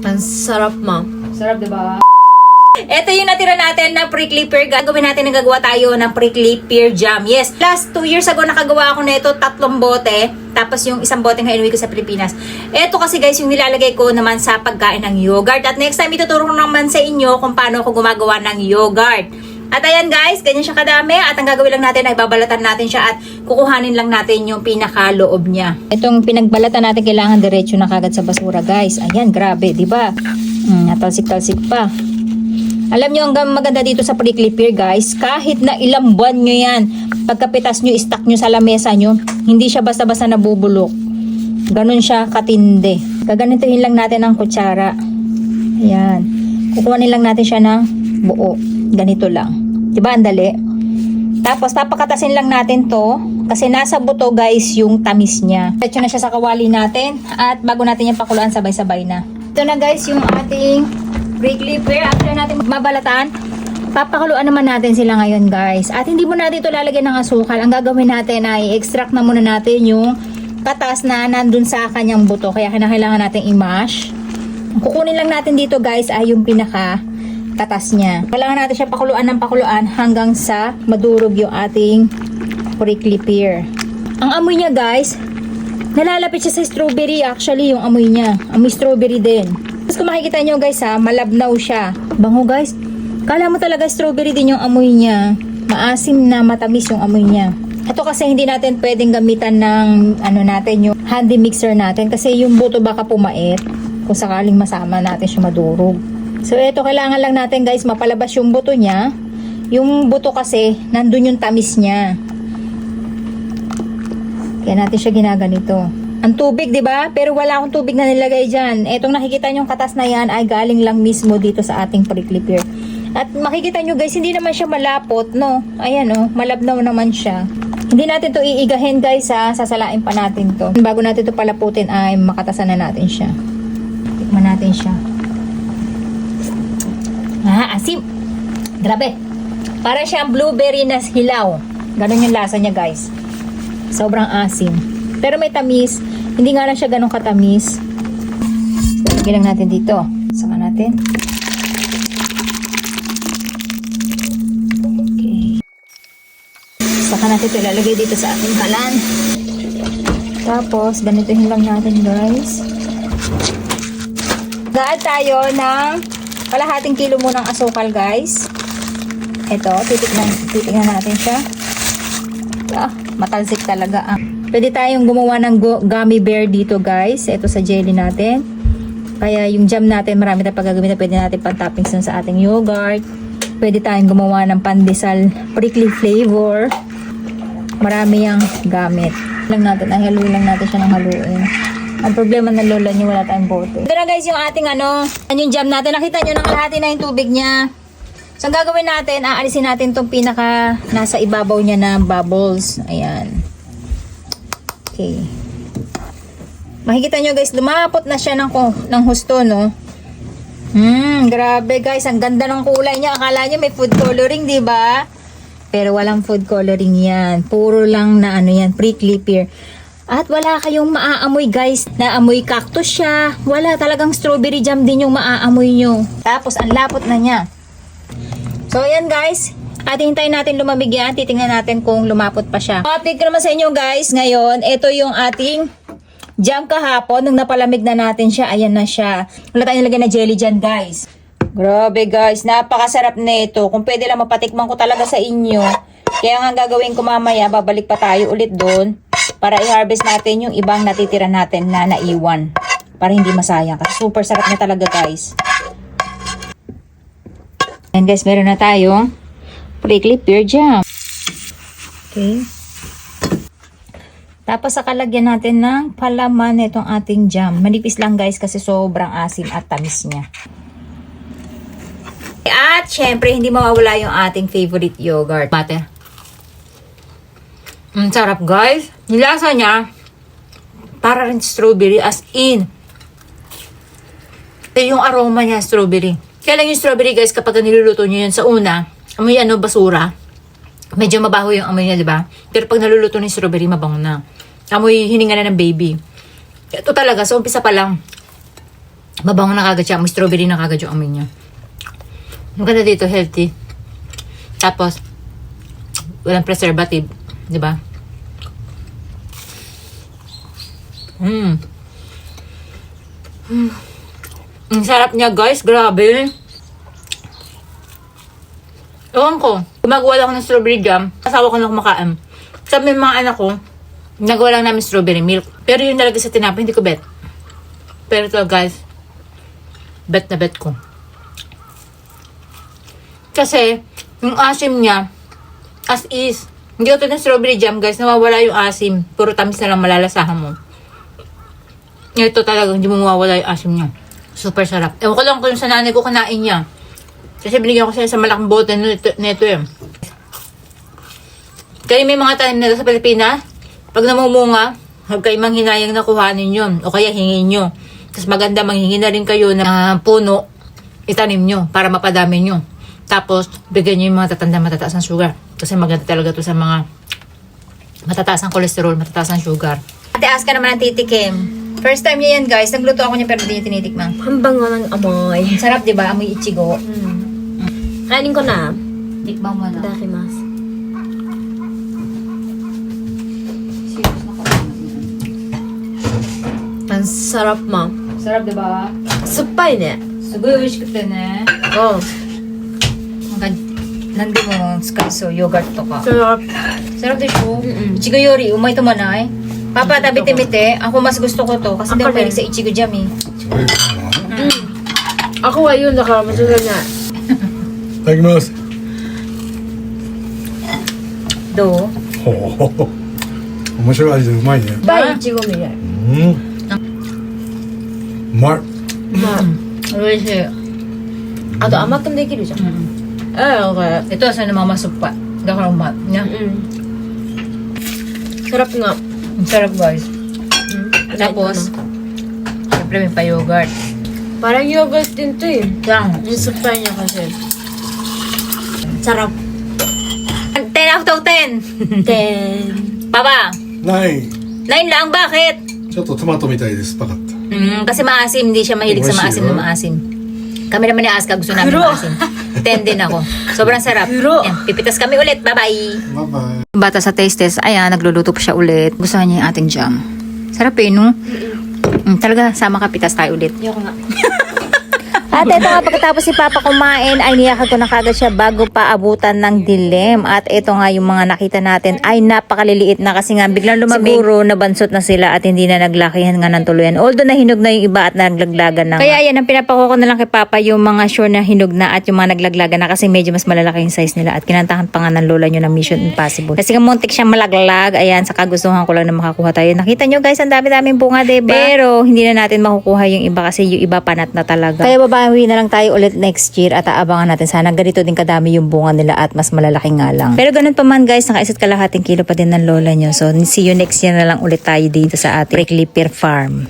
Ang sarap, ma. Sarap, diba? Ito yung natira natin na prickly pear. Gagawin natin, nagagawa tayo ng prickly pear jam. Yes, last 2 years ago nakagawa ako na ito, 3 bote. Tapos yung isang bote nga inuwi ko sa Pilipinas. Ito kasi guys, yung nilalagay ko naman sa pagkain ng yogurt. At next time, ituturo ko naman sa inyo kung paano ako gumagawa ng yogurt. At ayan guys, ganyan siya kadami. At ang gagawin lang natin ay babalatan natin siya at kukuhanin lang natin yung pinakaloob niya. Itong pinagbalatan natin kailangan diretso na kagad sa basura guys. Ayan, grabe, di ba? Natalsik-talsik pa. Alam nyo, ang maganda dito sa prickly pear guys, kahit na ilang buwan nyo yan, pagkapitas nyo, stack nyo sa lamesa nyo, hindi siya basta-basta nabubulok. Ganun siya katindi. Gaganituhin lang natin ang kutsara. Ayan. Kukuhanin lang natin siya ng buo. Ganito lang. Diba, ang dali? Tapos, tapakatasin lang natin to, kasi nasa buto guys yung tamis niya. Diretso na siya sa kawali natin, at bago natin yung pakuluan, sabay-sabay na. Ito na guys, yung ating prickly pear. After natin mabalatan, papakuluan naman natin sila ngayon guys. At hindi mo natin ito lalagyan ng asukal. Ang gagawin natin ay extract na muna natin yung katas na nandun sa kanyang buto. Kaya kailangan natin i-mash. Kukunin lang natin dito guys ay yung pinaka katas niya. Kailangan natin siya pakuluan ng pakuluan hanggang sa madurog yung ating prickly pear. Ang amoy niya guys, nalalapit siya sa strawberry actually yung amoy niya. Amoy strawberry din. Tapos kung makikita nyo guys ha, malabnaw siya. Bango guys. Kala mo talaga strawberry din yung amoy niya. Maasim na matamis yung amoy niya. Ito kasi hindi natin pwedeng gamitan ng yung handy mixer natin. Kasi yung buto baka pumait. Kung sakaling masama natin siya madurog. So ito kailangan lang natin guys mapalabas yung buto niya. Yung buto kasi nandun yung tamis niya. Kaya natin siya ginaganito. Ang tubig, di ba? Pero wala akong tubig na nilagay dyan. Etong nakikita nyo yung katas na yan ay galing lang mismo dito sa ating prickly pear. At makikita nyo guys, hindi naman siya malapot, no? Ayan, oh, malabnaw naman siya. Hindi natin to iigahin guys, ha? Sasalain pa natin to. Bago natin to palaputin ay makatasan na natin siya. Tikman natin siya. Asim. Grabe. Para siyang blueberry na hilaw. Ganon yung lasa niya guys. Sobrang asim. Pero may tamis. Hindi nga lang siya ganun katamis. Lagyan lang natin dito. Saka natin. Okay. Saka natin ito ilalagay dito sa ating kalan. Tapos, ganituhin lang natin guys. Gaan tayo ng kalahating kilo munang asukal guys. Ito, titignan natin siya. Matalsik talaga ang. Pwede tayong gumawa ng gummy bear dito guys. Ito sa jelly natin. Kaya yung jam natin, marami tayong paggagamitan. Pwede natin pan-toppings sa ating yogurt. Pwede tayong gumawa ng pandesal prickly flavor. Marami yung gamit. Haluin lang natin siya ng haluin. Ang problema ng lola niyo, wala tayong bote. Ito na guys yung ating yung jam natin. Nakita nyo, nakalahati na yung tubig niya. So ang gagawin natin, aalisin natin itong pinaka nasa ibabaw niya na bubbles. Ayan. Okay. Makikita nyo guys, lumapot na siya ng husto, no? Grabe guys, ang ganda ng kulay niya. Akala nyo may food coloring, di ba? Pero walang food coloring yan. Puro lang na yan, prickly pear. At wala kayong maaamoy guys, naamoy cactus siya. Wala, talagang strawberry jam din yung maaamoy nyo. Tapos ang lapot na niya. So ayan guys, hintayin natin lumamig yan. Titingnan natin kung lumapot pa siya. Update ko naman sa inyo guys. Ngayon, ito yung ating jam kahapon. Nung napalamig na natin siya, ayan na siya. Wala tayong nilagay na jelly dyan guys. Grabe guys, napakasarap na ito. Kung pwede lang mapatikman ko talaga sa inyo. Kaya nga gagawin ko mamaya, babalik pa tayo ulit doon. Para i-harvest natin yung ibang natitira natin na naiwan. Para hindi masayang. Kasi super sarap na talaga guys. Ayan guys, meron na tayong prickly pear jam. Okay. Tapos sakalagyan natin ng palaman itong ating jam. Manipis lang guys kasi sobrang asim at tamis niya. At syempre hindi mawawala yung ating favorite yogurt. Mate. Sarap guys. Nilasa niya para rin strawberry as in. Yung aroma niya strawberry. Kaya lang yung strawberry guys kapag niluluto nyo yan sa una, amoy basura. Medyo mabaho yung amoy niya, di ba? Pero pag naluluto ng strawberry, mabango na. Amoy hininga na ng baby. Ito talaga, sa umpisa pa lang, Mabango na kagad siya. May strawberry na kagad yung amoy niya. Maganda dito, healthy. Tapos, walang preservative. Diba? Ang sarap niya, guys. Grabe. Ewan ko. Gumagawa lang ako ng strawberry jam. Asawa ko na kumakain. Sabi ng mga anak ko, nagawa lang namin strawberry milk. Pero yun talaga sa tinapay, hindi ko bet. Pero ito, guys, bet na bet ko. Kasi, yung asim niya, as is, hindi ko ito ng strawberry jam, guys, nawawala yung asim. Puro tamis na lang malalasahan mo. Ito talaga, hindi mo mawawala yung asim niya. Super sarap. Ewan ko lang kung sa nanay ko kanain niya. Kasi binigyan ko siya sa malaking bote nito eh. Kaya may mga tanim nito sa Pilipinas, pag namumunga, huwag kayo manghinayang na kuhanin yun. O kaya hingin nyo. Kasi maganda manghingi na rin kayo ng puno, itanim nyo para mapadami nyo. Tapos, bigyan nyo yung mga tatanda matataas ng sugar. Kasi maganda talaga to sa mga matataas ng kolesterol, matataas ng sugar. Ate Aska naman ang titikim. First time niya yan, guys. Nagluto ako niya pero hindi niya tinitikman. Ang bango ng amoy. Sarap, di ba? Amoy ichigo. Kainin ko na. Tikman mo na. Dakimasu. Ang sarap, ma. Sarap, di ba? Suppay ne. Sugoy, wish ko ne. Oh. Nandi mo, skaiso, yogurt to ka. Sarap. Sarap din po. Ichigo yori, umay to manay. Papa, tabi-timite. Ako mas gusto ko to. Kasi hindi ako Ako mahilig rin. sa ichigo jam eh. Ako ayun, nakamasugan na. いただきます。 Do. ほう。面白い味でうまいね。バイイチゴみたい。うん。うまい。まあ、 Uwishi. あと甘くできるじゃん。これ。 Ito, sa namamasupa. Dakar umat. Niya. Sarap nga. Ang sarap, guys. Tapos, syempre may pa-yogurt. Parang yogurt din to eh. Yang. Yung suppay niya kasi. Sarap. 10 out of 10. Then, Papa, ない。 9 lang. Bakit? ちょっとトマトみたいです。パカッと。 Kasi maasim. Hindi siya mahilig sa maasim na maasim. Kami naman ni Aska, gusto namin Pero- maasim. 10 din ako. Sobrang sarap. Pero- Yan, pipitas kami ulit. Bye-bye. バイバイ。 Bata sa taste test, ayan, nagluluto pa siya ulit. Gusto niya yung ating jam. Sarap eh, no? Talaga, sama ka, pitas tayo ulit. yoko nga. At ito nga, pagkatapos si Papa kumain, ay niyakag ko na kagad siya bago pa abutan ng dilim. At ito nga, yung mga nakita natin ay napakaliliit na kasi nga biglang lumamig. Siguro nabansot na sila at hindi na naglakihan nga ng tuluyan. Although nahinog na yung iba at naglaglagan na. Kaya yan, ang pinapako ko na lang kay Papa yung mga sure na hinog na at yung mga naglaglagan na kasi medyo mas malalaki yung size nila. At kinantahan pa nga ng lola nyo ng Mission Impossible. Kasi nga muntik siyang malaglag. Ayan, sa kagustuhan ko lang na makakuha tayo. Nakita nyo guys, ang dami-daming bunga, diba? Pero hindi na natin makukuha yung iba kasi yung iba panat na talaga. Kaya babawi na lang tayo ulit next year at aabangan natin sana ganito din kadami yung bunga nila at mas malalaki nga lang. Pero ganun pa man guys, naka-isa't kalahating kilo pa din ng lola nyo. So see you next year na lang ulit tayo dito sa ating Prickly Pear Farm.